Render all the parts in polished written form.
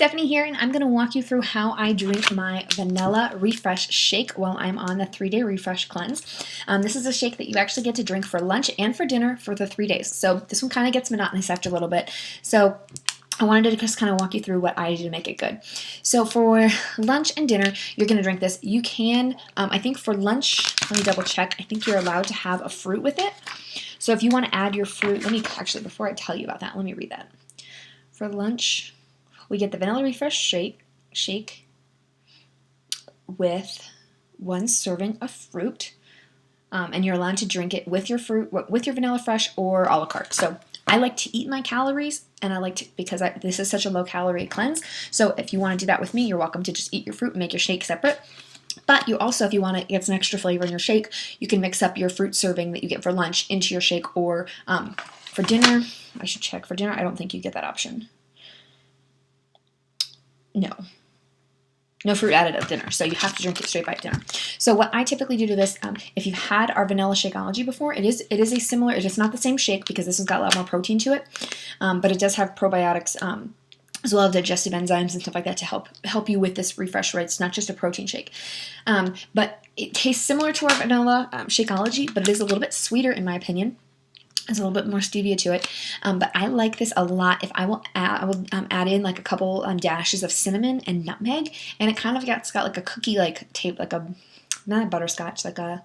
Stephanie here, and I'm going to walk you through how I drink my vanilla refresh shake while I'm on the 3-day refresh cleanse. This is a shake that you actually get to drink for lunch and for dinner for the 3 days. So this one kind of gets monotonous after a little bit. So I wanted to just kind of walk you through what I do to make it good. So for lunch and dinner, you're going to drink this. You can, I think for lunch, let me double check, I think you're allowed to have a fruit with it. So if you want to add your fruit, let me actually, before I tell you about that, let me read that. For lunch, we get the vanilla refresh shake with 1 serving of fruit, and you're allowed to drink it with your fruit, with your vanilla fresh, or a la carte. So I like to eat my calories, and I like to, because this is such a low calorie cleanse. So if you want to do that with me, you're welcome to just eat your fruit and make your shake separate. But you also, if you want to get some extra flavor in your shake, you can mix up your fruit serving that you get for lunch into your shake, or for dinner. I should check for dinner. I don't think you get that option. No fruit added at dinner, so you have to drink it straight by dinner. So what I typically do to this, if you've had our vanilla Shakeology before, it is a similar, it's not the same shake because this has got a lot more protein to it, but it does have probiotics as well as digestive enzymes and stuff like that to help you with this refresh, right? It's not just a protein shake. But it tastes similar to our vanilla Shakeology, but it is a little bit sweeter in my opinion. There's a little bit more stevia to it, but I like this a lot. If I will add in like a couple dashes of cinnamon and nutmeg, and it kind of got like a cookie like tape, like a, not a butterscotch, like a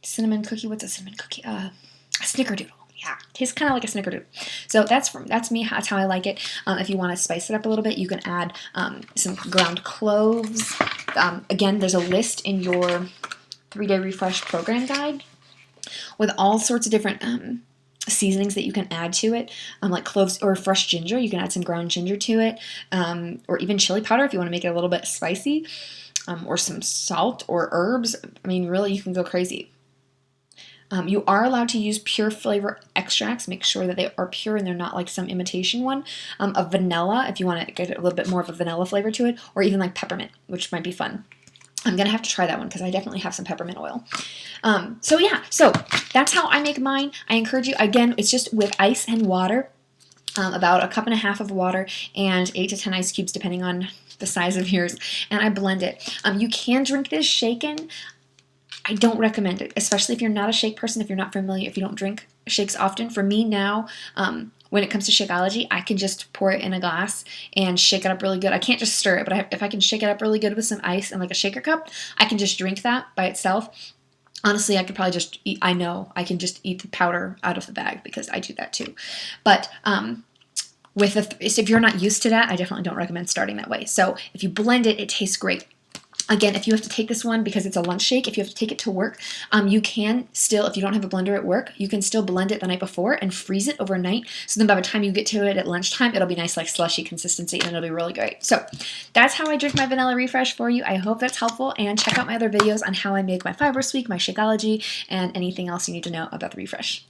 cinnamon cookie. What's a cinnamon cookie? A snickerdoodle. Yeah, tastes kind of like a snickerdoodle. So that's me. That's how I like it. If you want to spice it up a little bit, you can add some ground cloves. Again, there's a list in your 3-day refresh program guide with all sorts of different seasonings that you can add to it, like cloves or fresh ginger. You can add some ground ginger to it, or even chili powder if you want to make it a little bit spicy, or some salt or herbs. I mean, really, you can go crazy. You are allowed to use pure flavor extracts. Make sure that they are pure and they're not like some imitation one. Of vanilla, if you want to get a little bit more of a vanilla flavor to it, or even like peppermint, which might be fun. I'm going to have to try that one because I definitely have some peppermint oil. So yeah, so that's how I make mine. I encourage you, again, it's just with ice and water, about 1.5 cups of water and 8 to 10 ice cubes depending on the size of yours, and I blend it. You can drink this shaken. I don't recommend it, especially if you're not a shake person, if you're not familiar, if you don't drink shakes often. For me now, when it comes to Shakeology, I can just pour it in a glass and shake it up really good. I can't just stir it, but if I can shake it up really good with some ice and like a shaker cup, I can just drink that by itself. Honestly, I could probably just eat, I know, I can just eat the powder out of the bag because I do that too. But if you're not used to that, I definitely don't recommend starting that way. So if you blend it, it tastes great. Again, if you have to take this one because it's a lunch shake, if you have to take it to work, you can still, if you don't have a blender at work, you can still blend it the night before and freeze it overnight. So then by the time you get to it at lunchtime, it'll be nice like slushy consistency and it'll be really great. So that's how I drink my vanilla refresh for you. I hope that's helpful, and check out my other videos on how I make my fiber sweet, my Shakeology, and anything else you need to know about the refresh.